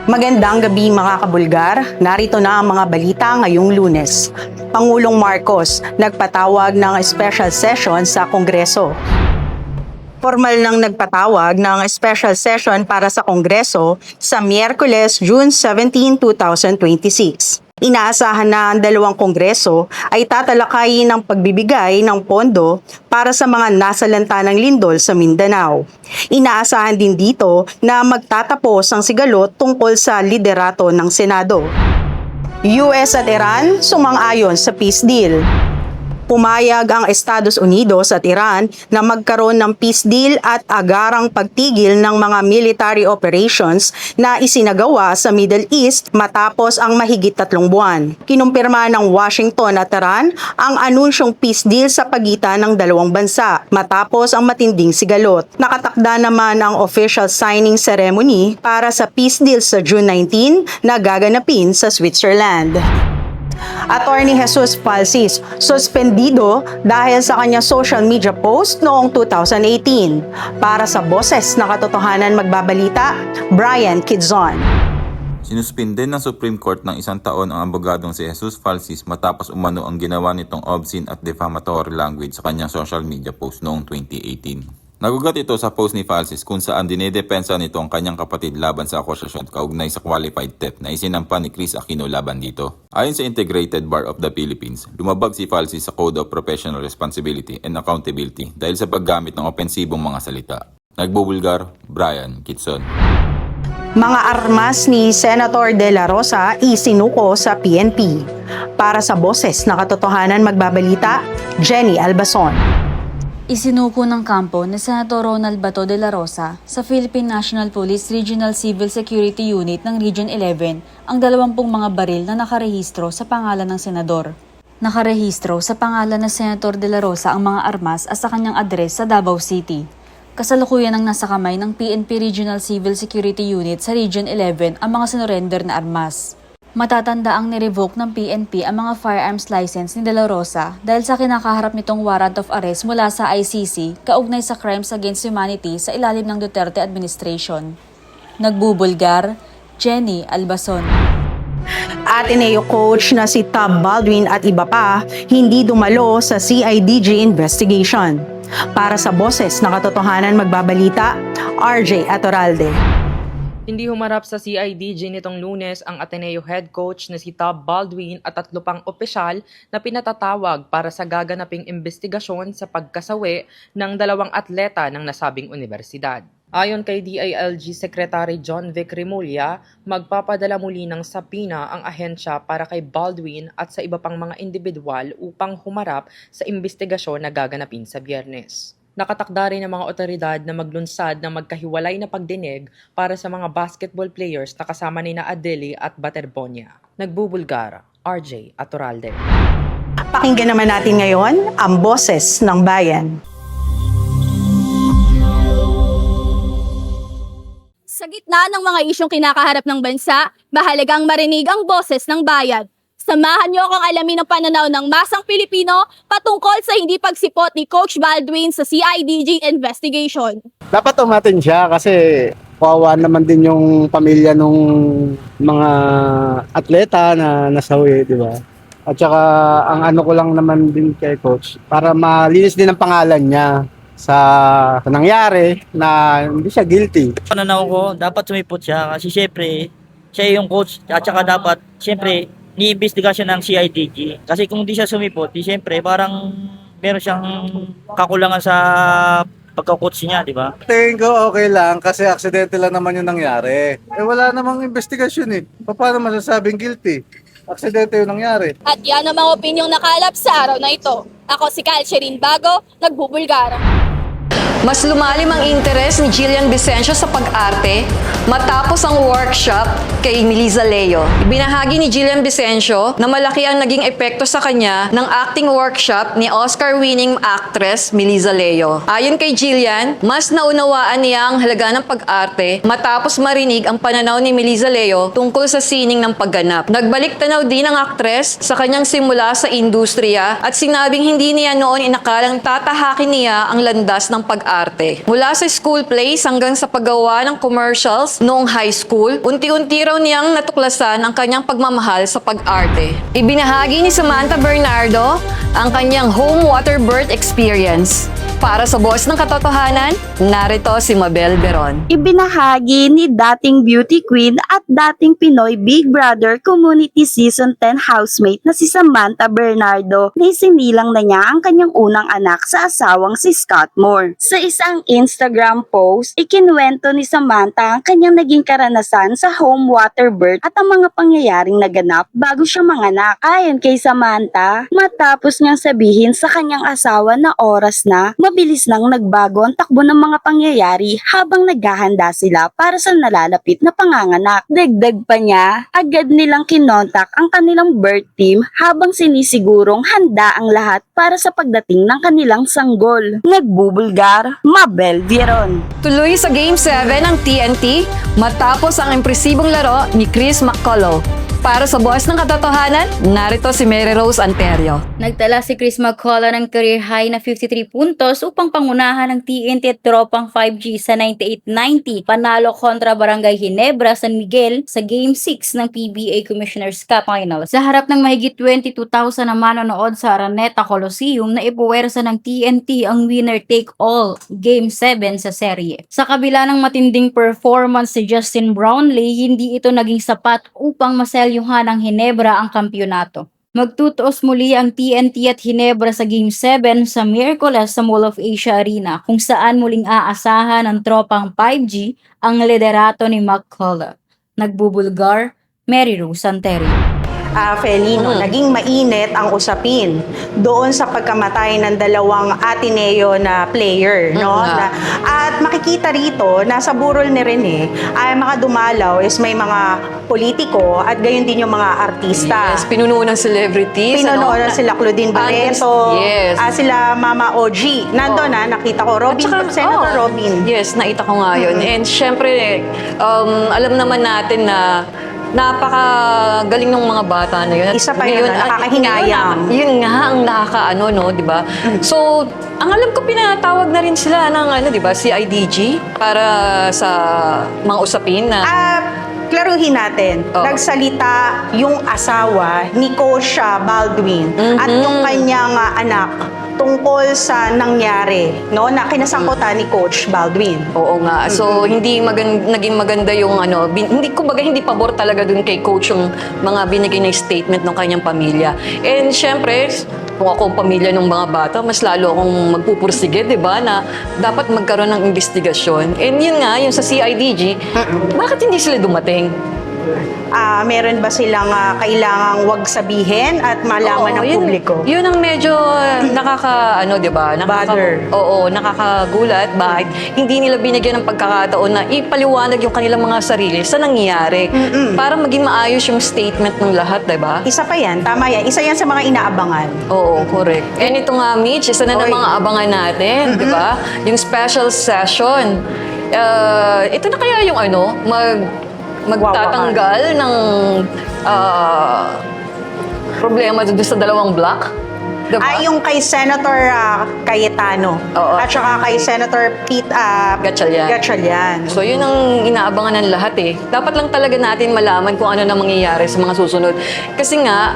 Magandang gabi mga kabulgar, narito na ang mga balita ngayong Lunes. Pangulong Marcos nagpatawag ng special session sa Kongreso. Formal nang nagpatawag ng special session para sa Kongreso sa Miyerkules, June 17, 2026. Inaasahan na ang dalawang kongreso ay tatalakayin ng pagbibigay ng pondo para sa mga nasalanta ng lindol sa Mindanao. Inaasahan din dito na magtatapos ang sigalot tungkol sa liderato ng Senado. US at Iran sumang-ayon sa peace deal. Pumayag ang Estados Unidos at Iran na magkaroon ng peace deal at agarang pagtigil ng mga military operations na isinagawa sa Middle East matapos ang mahigit 3 buwan. Kinumpirma ng Washington at Iran ang anunsyong peace deal sa pagitan ng dalawang bansa matapos ang matinding sigalot. Nakatakda naman ang official signing ceremony para sa peace deal sa June 19 na gaganapin sa Switzerland. Attorney Jesus Falsis, suspendido dahil sa kanya social media post noong 2018. Para sa Boses na Katotohanan Magbabalita, Brian Kidzon. Sinuspinde ng Supreme Court ng 1 taon ang abogadong si Jesus Falsis matapos umano ang ginawa nitong obscene at defamatory language sa kanyang social media post noong 2018. Nagugat ito sa post ni Falsis kung saan dinedepensa nito ang kanyang kapatid laban sa akusasyon kaugnay sa qualified theft na isinampa ni Chris Aquino laban dito. Ayon sa Integrated Bar of the Philippines, lumabag si Falsis sa Code of Professional Responsibility and Accountability dahil sa paggamit ng opensibong mga salita. Nagbubulgar, Brian Kitson. Mga armas ni Senator De La Rosa isinuko sa PNP. Para sa Boses na Katotohanan Magbabalita, Jenny Albason. Isinuko ng kampo ni Senator Ronald Bato de la Rosa sa Philippine National Police Regional Civil Security Unit ng Region 11 ang 20 mga baril na nakarehistro sa pangalan ng senador. Nakarehistro sa pangalan ng Senator de la Rosa ang mga armas at sa kanyang address sa Davao City. Kasalukuyan ang nasa kamay ng PNP Regional Civil Security Unit sa Region 11 ang mga sinurrender na armas. Matatanda ang nirevoke ng PNP ang mga firearms license ni De La Rosa dahil sa kinakaharap nitong warrant of arrest mula sa ICC kaugnay sa crimes against humanity sa ilalim ng Duterte administration. Nagbubulgar, Jenny Albason. Ateneo coach na si Tab Baldwin at iba pa hindi dumalo sa CIDG investigation. Para sa Boses na Katotohanan Magbabalita, RJ Atoralde. Hindi humarap sa CIDG nitong Lunes ang Ateneo head coach na si Tab Baldwin at 3 pang opisyal na pinatatawag para sa gaganaping investigasyon sa pagkasawi ng 2 atleta ng nasabing universidad. Ayon kay DILG Secretary John Vic Remulla, magpapadala muli ng sapina ang ahensya para kay Baldwin at sa iba pang mga individual upang humarap sa investigasyon na gaganapin sa Biyernes. Nakatakda rin ng mga otoridad na maglunsad ng magkahiwalay na pagdinig para sa mga basketball players na kasama ni na Adeli at Baterbonia. Nagbubulgar, RJ Atoralde. Pakinggan naman natin ngayon ang Boses ng Bayan. Sa gitna ng mga isyong kinakaharap ng bansa, mahalagang marinig ang boses ng bayan. Samahan niyo akong alamin ang pananaw ng masang Pilipino patungkol sa hindi pagsipot ni Coach Baldwin sa CIDG investigation. Dapat umatin siya kasi kawawa naman din yung pamilya nung mga atleta na nasawi, di ba? At saka ang ano ko lang naman din kay Coach, para malinis din ang pangalan niya sa nangyari na hindi siya guilty. Pananaw ko, dapat sumipot siya kasi syempre siya yung coach at saka dapat syempre ni-investigasyon ng CIDG. Kasi kung di siya sumipot, di syempre parang meron siyang kakulangan sa pagka-coach niya, di ba? Tingin ko okay lang kasi aksidente lang naman yung nangyari. Wala namang investigasyon eh. Paano masasabing guilty? Aksidente yung nangyari. At yan ang mga opinyong nakalap sa araw na ito. Ako si Calcerin Bago, nagbubulgar. Mas lumalim ang interes ni Jillian Vicencio sa pag-arte matapos ang workshop kay Miliza Leo. Ibinahagi ni Jillian Vicencio na malaki ang naging epekto sa kanya ng acting workshop ni Oscar-winning actress Miliza Leo. Ayon kay Jillian, mas naunawaan niya ang halaga ng pag-arte matapos marinig ang pananaw ni Miliza Leo tungkol sa sining ng pagganap. Nagbalik tanaw din ang actress sa kanyang simula sa industriya at sinabing hindi niya noon inakalang tatahakin niya ang landas ng pag-arte. Mula sa school plays hanggang sa paggawa ng commercials Marcos noong high school, unti-unti raw niyang natuklasan ang kanyang pagmamahal sa pag-arte. Ibinahagi ni Samantha Bernardo ang kanyang home water birth experience. Para sa Boss ng Katotohanan, narito si Mabel Beron. Ibinahagi ni dating beauty queen at dating Pinoy Big Brother Community Season 10 housemate na si Samantha Bernardo na isinilang na niya ang kanyang unang anak sa asawang si Scott Moore. Sa isang Instagram post, ikinuwento ni Samantha ang kanyang naging karanasan sa home water birth at ang mga pangyayaring naganap bago siya manganak. Ayon kay Samantha, matapos niyang sabihin sa kanyang asawa na oras na, mabilis nang nagbago ang takbo ng mga pangyayari habang naghahanda sila para sa nalalapit na panganganak. Dagdag pa niya, agad nilang kinontak ang kanilang birth team habang sinisigurong handa ang lahat para sa pagdating ng kanilang sanggol. Nagbubulgar, Mabel Vieron. Tuloy sa Game 7 ng TNT matapos ang impresibong laro ni Chris McCullough. Para sa Boss ng Katotohanan, narito si Mary Rose Anterio. Nagtala si Chris McCullough ng career high na 53 puntos upang pangunahan ng TNT at tropang 5G sa 98-90 panalo kontra Barangay Ginebra, San Miguel sa Game 6 ng PBA Commissioner's Cup Finals. Sa harap ng mahigit 22,000 na manonood sa Araneta Coliseum na ipuwersa ng TNT ang winner-take-all Game 7 sa serye. Sa kabila ng matinding performance si Justin Brownlee, hindi ito naging sapat upang maselyuhan ng Ginebra ang kampyonato. Magtutuos muli ang TNT at Ginebra sa Game 7 sa Miyerkules sa Mall of Asia Arena kung saan muling aasahan ng tropang 5G ang liderato ni McCullough. Nagbubulgar, Mary Rose Anterio. Felino, naging mainit ang usapin doon sa pagkamatay ng dalawang Ateneo na player, no? At makikita rito, nasa burol ni Rene, ay mga dumalaw is may mga politiko at gayon din yung mga artista. Yes, pinuno ng celebrities. Pinuno sila Claudine Barreto, Yes. sila Mama OG. Nandun nakita ko, Senator Robin. Yes, nakita ko nga yun. And syempre, alam naman natin na napakagaling ng mga bata na yun. Isa pa yun, nakakahinayang. Yun nga ang nakakaano, no, di ba? So, ang alam ko pinatawag na rin sila ng di ba, CIDG para sa mga usapin na Klaruhin natin, nagsalita yung asawa ni Coach Baldwin at yung kanyang anak tungkol sa nangyari, no, na kinasangkutan ni Coach Baldwin. Oo nga. So, naging maganda yung hindi pabor talaga dun kay Coach yung mga binigay na statement ng kanyang pamilya. And syempre, kung ako ang pamilya ng mga bata, mas lalo akong magpupursige, di ba, na dapat magkaroon ng investigasyon. And yun nga, yung sa CIDG, bakit hindi sila dumating? Meron ba silang kailangang wag sabihin at malaman ng publiko? Yun ang medyo di ba? Bother. Oo, nakakagulat. Bakit hindi nila binigyan ng pagkakataon na ipaliwanag yung kanilang mga sarili sa nangyayari para maging maayos yung statement ng lahat, di ba? Isa pa yan, tama yan. Isa yan sa mga inaabangan. Oo, correct. And ito nga, Mitch, isa na ng mga abangan natin, di ba? Yung special session. Ito na kaya yung magtatanggal ng problema doon sa dalawang block? Diba? Yung kay Senator Cayetano at saka kay Senator Pete Gatchalian. So yun ang inaabangan ng lahat eh. Dapat lang talaga natin malaman kung ano na mangyayari sa mga susunod. Kasi nga,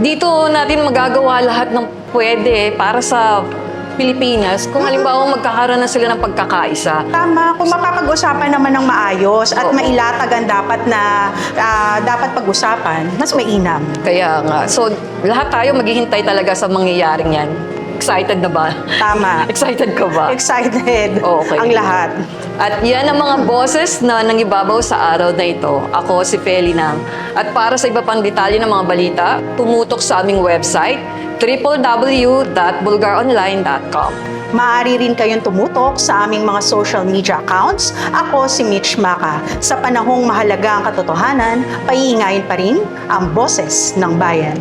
dito natin magagawa lahat ng pwede para sa Pilipinas kung halimbawa magkakaroon na sila ng pagkakaisa. Tama, kung mapapag-usapan naman ng maayos at mailatag ang dapat pag-usapan, mas mainam. Kaya nga. So, lahat tayo maghihintay talaga sa mangyayaring yan. Excited na ba? Tama. Excited ka ba? Excited ang lahat. At yan ang mga boses na nangibabaw sa araw na ito. Ako si Feli Nang. At para sa iba pang detalye ng mga balita, tumutok sa aming website www.bulgaronline.com. Maaari rin kayong tumutok sa aming mga social media accounts. Ako si Mitch Maka. Sa panahong mahalaga ang katotohanan, paiingayin pa rin ang boses ng bayan.